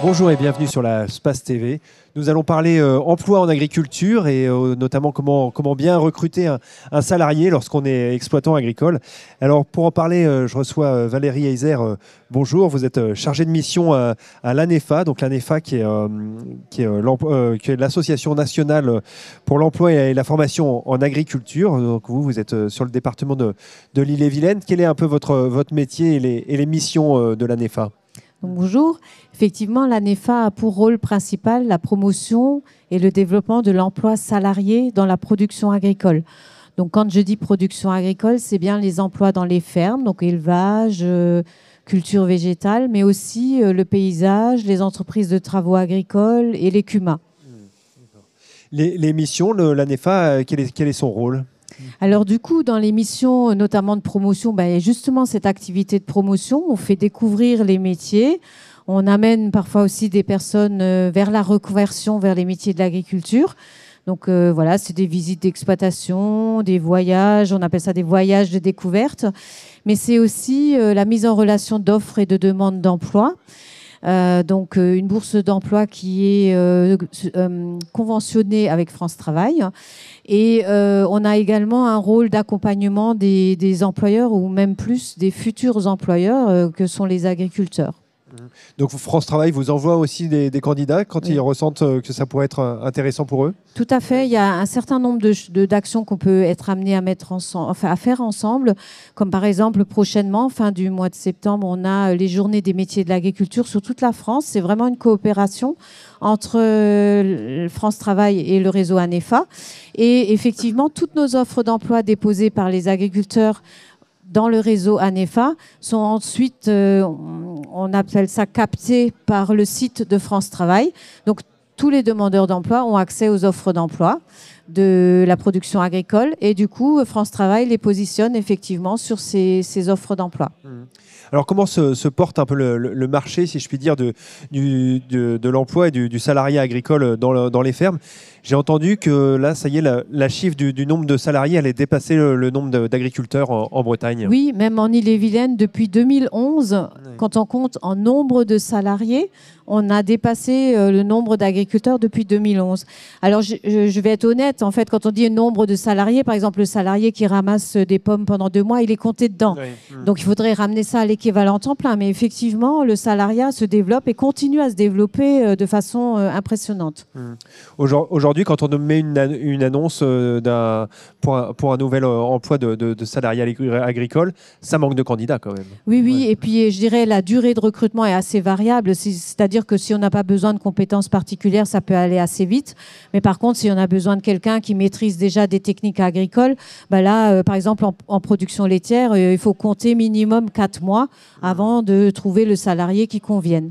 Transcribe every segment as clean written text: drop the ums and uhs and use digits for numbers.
Bonjour et bienvenue sur la Space TV. Nous allons parler emploi en agriculture et notamment comment bien recruter un salarié lorsqu'on est exploitant agricole. Alors pour en parler, je reçois Valérie Heiser. Bonjour, vous êtes chargée de mission à l'ANEFA, donc l'ANEFA qui est l'association nationale pour l'emploi et la formation en agriculture. Donc vous êtes sur le département de l'Ille-et-Vilaine. Quel est un peu votre métier et les missions de l'ANEFA ? Bonjour. Effectivement, l'ANEFA a pour rôle principal la promotion et le développement de l'emploi salarié dans la production agricole. Donc, quand je dis production agricole, c'est bien les emplois dans les fermes, donc élevage, culture végétale, mais aussi le paysage, les entreprises de travaux agricoles et les CUMA. Les missions de l'ANEFA, quel est son rôle ? Alors du coup, dans les missions notamment de promotion, justement cette activité de promotion, on fait découvrir les métiers, on amène parfois aussi des personnes vers la reconversion vers les métiers de l'agriculture. Donc voilà, c'est des visites d'exploitation, des voyages, on appelle ça des voyages de découverte, mais c'est aussi la mise en relation d'offres et de demandes d'emploi. Donc une bourse d'emploi qui est conventionnée avec France Travail. Et on a également un rôle d'accompagnement des employeurs ou même plus des futurs employeurs que sont les agriculteurs. Donc France Travail vous envoie aussi des candidats quand ils ressentent que ça pourrait être intéressant pour eux ? Tout à fait. Il y a un certain nombre d'actions qu'on peut être amené à faire ensemble. Comme par exemple, prochainement, fin du mois de septembre, on a les journées des métiers de l'agriculture sur toute la France. C'est vraiment une coopération entre France Travail et le réseau ANEFA. Et effectivement, toutes nos offres d'emploi déposées par les agriculteurs dans le réseau ANEFA sont ensuite, on appelle ça captées par le site de France Travail. Donc, tous les demandeurs d'emploi ont accès aux offres d'emploi de la production agricole et du coup, France Travail les positionne effectivement sur ces offres d'emploi. Alors, comment se porte un peu le marché, si je puis dire, de l'emploi et du salariat agricole dans les fermes ? J'ai entendu que là, ça y est, la chiffre du nombre de salariés allait dépasser le nombre d'agriculteurs en Bretagne. Oui, même en Ille-et-Vilaine, depuis 2011, quand on compte en nombre de salariés, on a dépassé le nombre d'agriculteurs depuis 2011. Alors, je vais être honnête, en fait, quand on dit nombre de salariés, par exemple, le salarié qui ramasse des pommes pendant 2 mois, il est compté dedans. Oui. Donc, il faudrait ramener ça à l'équivalent temps plein. Mais effectivement, le salariat se développe et continue à se développer de façon impressionnante. Aujourd'hui, quand on met une annonce pour un nouvel emploi de salarié agricole, ça manque de candidats quand même. Oui, oui. Ouais. Et puis, je dirais, la durée de recrutement est assez variable. C'est-à-dire que si on n'a pas besoin de compétences particulières, ça peut aller assez vite. Mais par contre, si on a besoin de quelqu'un qui maîtrise déjà des techniques agricoles, là, par exemple, en production laitière, il faut compter minimum 4 mois avant de trouver le salarié qui convienne.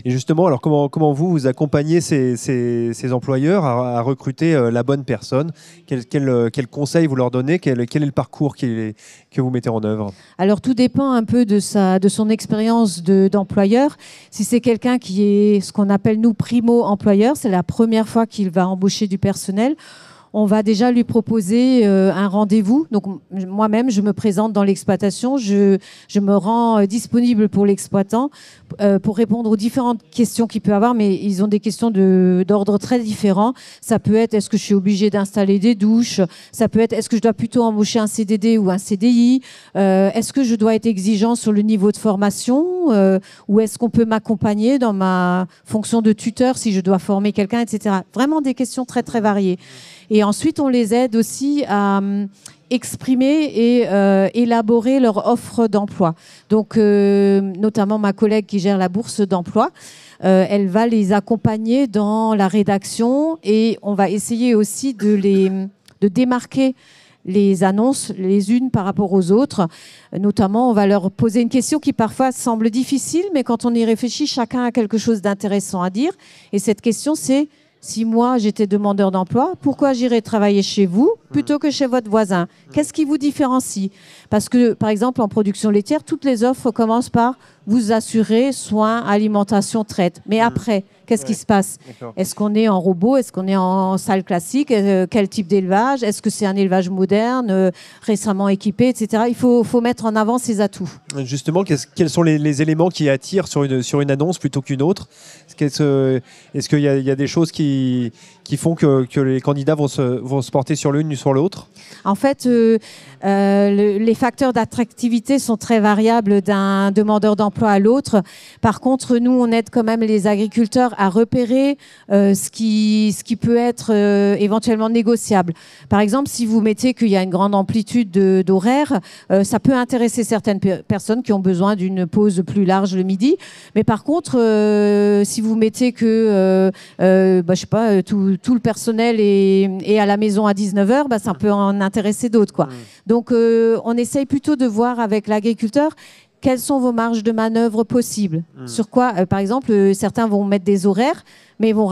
Et justement, alors comment vous accompagnez ces employeurs à recruter la bonne personne ? Quel conseil vous leur donnez ? Quel est le parcours que vous mettez en œuvre ? Alors, tout dépend un peu de son expérience d'employeur. Si c'est quelqu'un qui est ce qu'on appelle, nous, primo-employeur, c'est la première fois qu'il va embaucher du personnel, on va déjà lui proposer un rendez-vous. Donc, moi-même, je me présente dans l'exploitation. Je me rends disponible pour l'exploitant pour répondre aux différentes questions qu'il peut avoir. Mais ils ont des questions d'ordre très différents. Ça peut être, est-ce que je suis obligée d'installer des douches ? Ça peut être, est-ce que je dois plutôt embaucher un CDD ou un CDI ? Est-ce que je dois être exigeant sur le niveau de formation ? Ou est-ce qu'on peut m'accompagner dans ma fonction de tuteur si je dois former quelqu'un, etc. Vraiment des questions très, très variées. Et ensuite, on les aide aussi à exprimer et élaborer leur offre d'emploi. Donc, notamment ma collègue qui gère la bourse d'emploi, elle va les accompagner dans la rédaction et on va essayer aussi de démarquer les annonces les unes par rapport aux autres. Notamment, on va leur poser une question qui parfois semble difficile, mais quand on y réfléchit, chacun a quelque chose d'intéressant à dire. Et cette question, c'est: si moi, j'étais demandeur d'emploi, pourquoi j'irais travailler chez vous plutôt que chez votre voisin ? Qu'est-ce qui vous différencie ? Parce que, par exemple, en production laitière, toutes les offres commencent par vous assurer soins, alimentation, traite. Mais après, Qu'est-ce qui se passe? Est-ce qu'on est en robot? Est-ce qu'on est en salle classique? Quel type d'élevage? Est-ce que c'est un élevage moderne, récemment équipé, etc. Il faut mettre en avant ses atouts. Justement, quels sont les éléments qui attirent sur une annonce plutôt qu'une autre? Est-ce qu'il y a des choses qui font que les candidats vont se porter sur l'une ou sur l'autre? En fait, les facteurs d'attractivité sont très variables d'un demandeur d'emploi à l'autre. Par contre, nous, on aide quand même les agriculteurs à repérer ce qui peut être éventuellement négociable. Par exemple, si vous mettez qu'il y a une grande amplitude d'horaires, ça peut intéresser certaines personnes qui ont besoin d'une pause plus large le midi. Mais par contre, si vous mettez que je sais pas, tout le personnel est à la maison à 19h, ça peut en intéresser d'autres, quoi. Donc, on essaye plutôt de voir avec l'agriculteur quelles sont vos marges de manœuvre possibles. Sur quoi, par exemple, certains vont mettre des horaires, mais on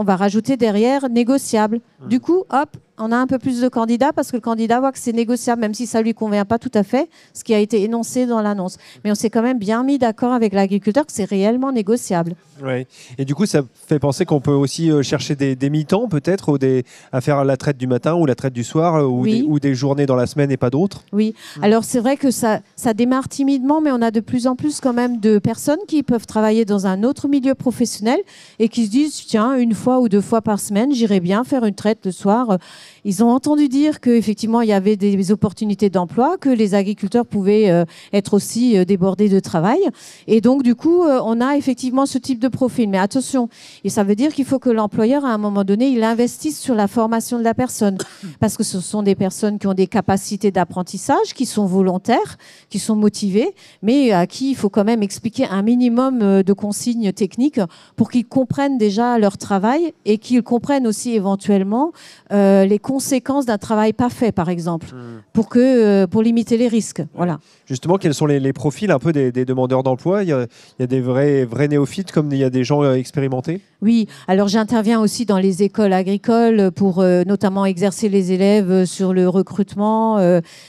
va rajouter derrière négociable. Du coup, hop, on a un peu plus de candidats parce que le candidat voit que c'est négociable, même si ça ne lui convient pas tout à fait, ce qui a été énoncé dans l'annonce. Mais on s'est quand même bien mis d'accord avec l'agriculteur que c'est réellement négociable. Ouais. Et du coup, ça fait penser qu'on peut aussi chercher des mi-temps, peut-être, à faire la traite du matin ou la traite du soir, ou des journées dans la semaine et pas d'autres. Oui, alors c'est vrai que ça démarre timidement, mais on a de plus en plus quand même de personnes qui peuvent travailler dans un autre milieu professionnel et qui se disent, tiens, 1 fois ou 2 fois par semaine, j'irais bien faire une traite le soir. Ils ont entendu dire qu'effectivement, il y avait des opportunités d'emploi, que les agriculteurs pouvaient être aussi débordés de travail. Et donc, du coup, on a effectivement ce type de profil. Mais attention, et ça veut dire qu'il faut que l'employeur, à un moment donné, il investisse sur la formation de la personne. Parce que ce sont des personnes qui ont des capacités d'apprentissage, qui sont volontaires, qui sont motivées, mais à qui il faut quand même expliquer un minimum de consignes techniques pour qu'ils comprennent déjà leur travail et qu'ils comprennent aussi éventuellement les conséquences d'un travail pas fait, par exemple, pour limiter les risques. Voilà. Justement, quels sont les profils un peu des demandeurs d'emploi? Il y a des vrais néophytes comme il y a des gens expérimentés? Oui, alors j'interviens aussi dans les écoles agricoles pour notamment exercer les élèves sur le recrutement,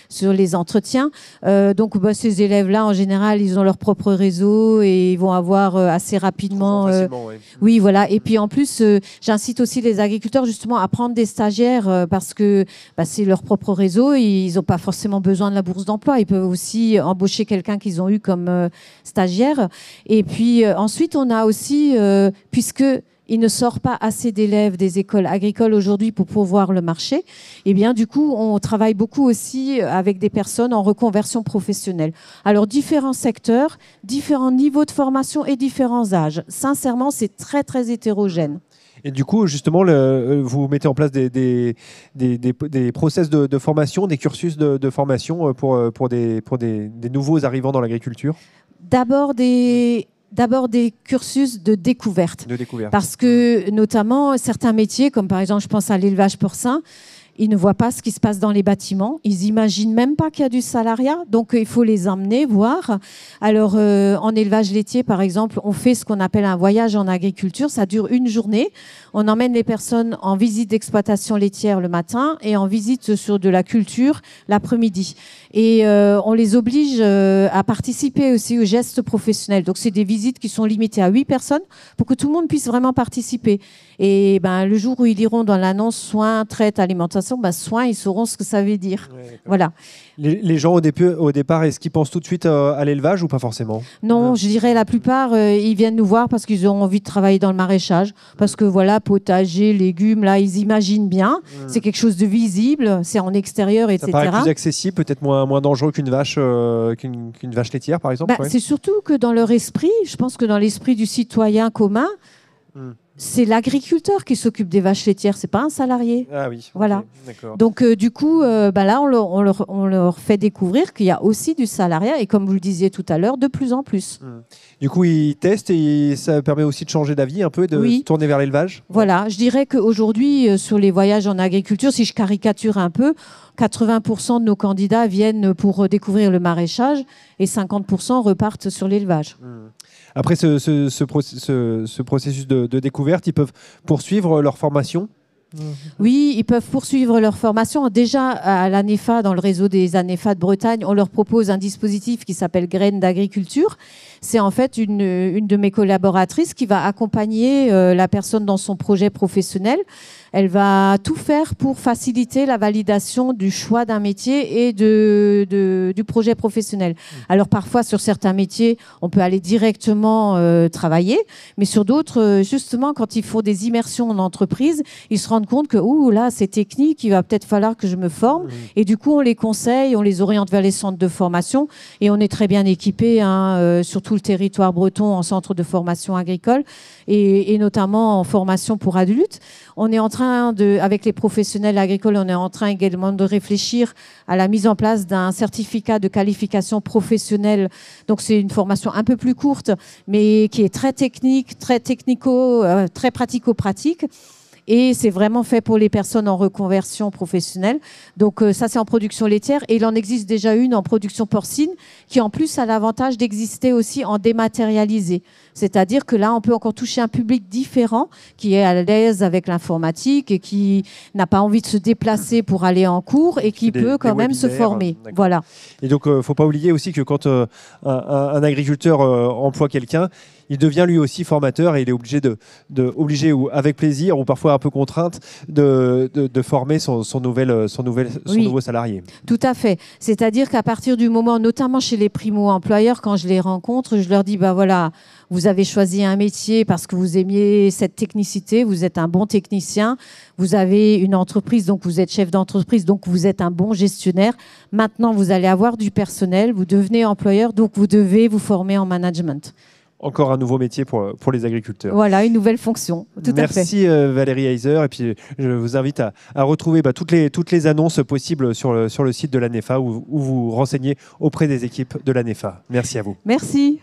sur les entretiens. Donc ces élèves-là, en général, ils ont leur propre réseau et ils vont avoir assez rapidement... Oui, voilà. Et puis en plus, j'incite aussi les agriculteurs justement à prendre des stagiaires parce que c'est leur propre réseau. Ils n'ont pas forcément besoin de la bourse d'emploi. Ils peuvent aussi embaucher quelqu'un qu'ils ont eu comme stagiaire. Et puis ensuite, on a aussi, puisque il ne sort pas assez d'élèves des écoles agricoles aujourd'hui pour pourvoir le marché, et bien du coup, on travaille beaucoup aussi avec des personnes en reconversion professionnelle. Alors, différents secteurs, différents niveaux de formation et différents âges. Sincèrement, c'est très, très hétérogène. Et du coup, justement, vous mettez en place des process de formation, des cursus de formation pour des nouveaux arrivants dans l'agriculture? D'abord des cursus de découverte. Parce que, notamment, certains métiers, comme par exemple, je pense à l'élevage porcin, ils ne voient pas ce qui se passe dans les bâtiments. Ils n'imaginent même pas qu'il y a du salariat. Donc, il faut les emmener voir. Alors, en élevage laitier, par exemple, on fait ce qu'on appelle un voyage en agriculture. Ça dure 1 journée. On emmène les personnes en visite d'exploitation laitière le matin et en visite sur de la culture l'après-midi. Et on les oblige à participer aussi aux gestes professionnels. Donc, c'est des visites qui sont limitées à 8 personnes pour que tout le monde puisse vraiment participer. Et le jour où ils iront dans l'annonce soins, traite, alimentation, soins, ils sauront ce que ça veut dire. Ouais, voilà. Les gens, au départ, est-ce qu'ils pensent tout de suite à l'élevage ou pas forcément? Non, je dirais la plupart, ils viennent nous voir parce qu'ils ont envie de travailler dans le maraîchage. Parce que voilà, potager, légumes, là, ils imaginent bien. C'est quelque chose de visible, c'est en extérieur, etc. Ça paraît plus accessible, peut-être moins dangereux qu'une vache laitière, par exemple. C'est surtout que dans leur esprit, je pense que dans l'esprit du citoyen commun, c'est l'agriculteur qui s'occupe des vaches laitières, c'est pas un salarié. Ah oui. Voilà. Okay, donc du coup, là, on leur fait découvrir qu'il y a aussi du salariat et comme vous le disiez tout à l'heure, de plus en plus. Du coup, ils testent et ça permet aussi de changer d'avis un peu et de tourner vers l'élevage. Voilà. Je dirais qu'aujourd'hui, sur les voyages en agriculture, si je caricature un peu, 80% de nos candidats viennent pour découvrir le maraîchage et 50% repartent sur l'élevage. Après ce processus de découverte, ils peuvent poursuivre leur formation? Oui, ils peuvent poursuivre leur formation. Déjà, à l'ANEFA, dans le réseau des ANEFA de Bretagne, on leur propose un dispositif qui s'appelle Graines d'agriculture. C'est en fait une de mes collaboratrices qui va accompagner la personne dans son projet professionnel. Elle va tout faire pour faciliter la validation du choix d'un métier et du projet professionnel. Alors parfois, sur certains métiers, on peut aller directement travailler, mais sur d'autres, justement, quand il faut des immersions en entreprise, ils se rendent compte que là, c'est technique, il va peut-être falloir que je me forme. Et du coup, on les conseille, on les oriente vers les centres de formation et on est très bien équipés sur tout le territoire breton en centre de formation agricole et notamment en formation pour adultes. On est en train avec les professionnels agricoles, on est en train également de réfléchir à la mise en place d'un certificat de qualification professionnelle. Donc, c'est une formation un peu plus courte, mais qui est très technique, très très pratico-pratique. Et c'est vraiment fait pour les personnes en reconversion professionnelle. Donc ça, c'est en production laitière. Et il en existe déjà une en production porcine qui, en plus, a l'avantage d'exister aussi en dématérialisé. C'est-à-dire que là, on peut encore toucher un public différent qui est à l'aise avec l'informatique et qui n'a pas envie de se déplacer pour aller en cours et qui peut quand même se former. Voilà. Et donc, il ne faut pas oublier aussi que quand un agriculteur emploie quelqu'un, il devient lui aussi formateur et il est obligé ou avec plaisir ou parfois un peu contrainte de former son nouveau salarié. Tout à fait. C'est-à-dire qu'à partir du moment, notamment chez les primo-employeurs, quand je les rencontre, je leur dis, voilà, vous avez choisi un métier parce que vous aimiez cette technicité, vous êtes un bon technicien, vous avez une entreprise, donc vous êtes chef d'entreprise, donc vous êtes un bon gestionnaire. Maintenant, vous allez avoir du personnel, vous devenez employeur, donc vous devez vous former en management. Encore un nouveau métier pour les agriculteurs. Voilà, une nouvelle fonction. Tout à fait. Merci Valérie Heiser. Et puis, je vous invite à retrouver toutes les annonces possibles sur le site de l'ANEFA où vous renseignez auprès des équipes de l'ANEFA. Merci à vous. Merci.